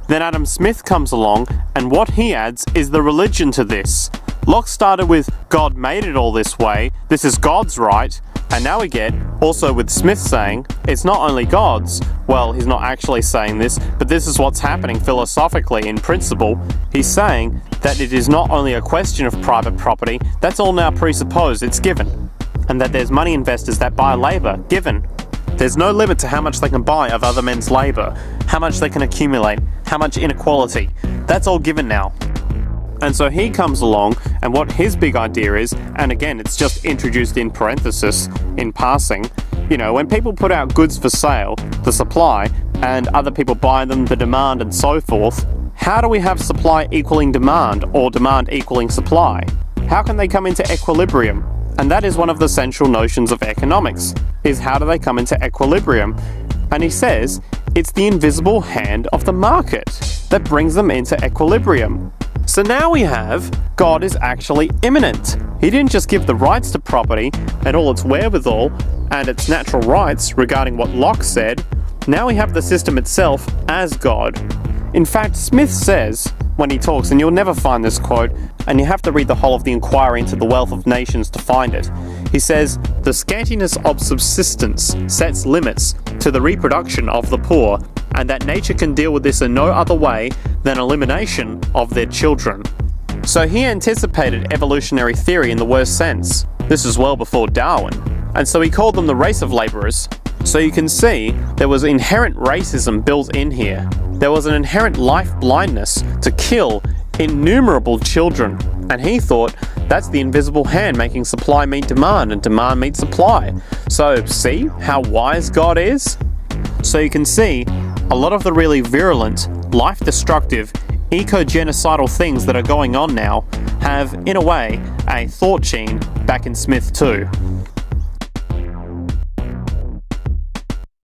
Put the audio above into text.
Then Adam Smith comes along, and what he adds is the religion to this. Locke started with God made it all this way, this is God's right, and now we get, also with Smith saying, it's not only God's. Well, he's not actually saying this, but this is what's happening philosophically in principle. He's saying that it is not only a question of private property, that's all now presupposed, it's given. And that there's money investors that buy labour, given. There's no limit to how much they can buy of other men's labour, how much they can accumulate, how much inequality. That's all given now. And so he comes along, and what his big idea is, and again it's just introduced in parenthesis, in passing, you know, when people put out goods for sale, the supply, and other people buy them, the demand and so forth, how do we have supply equaling demand, or demand equaling supply? How can they come into equilibrium? And that is one of the central notions of economics, is how do they come into equilibrium? And he says, it's the invisible hand of the market that brings them into equilibrium. So now we have, God is actually immanent. He didn't just give the rights to property and all its wherewithal and its natural rights regarding what Locke said. Now we have the system itself as God. In fact, Smith says, when he talks, and you'll never find this quote, and you have to read the whole of the Inquiry into the Wealth of Nations to find it. He says, the scantiness of subsistence sets limits to the reproduction of the poor, and that nature can deal with this in no other way than elimination of their children. So he anticipated evolutionary theory in the worst sense. This is well before Darwin. And so he called them the race of labourers. So you can see there was inherent racism built in here. There was an inherent life blindness to kill innumerable children. And he thought that's the invisible hand making supply meet demand and demand meet supply. So see how wise God is? So you can see a lot of the really virulent, life-destructive, eco-genocidal things that are going on now have, in a way, a thought gene back in Smith too.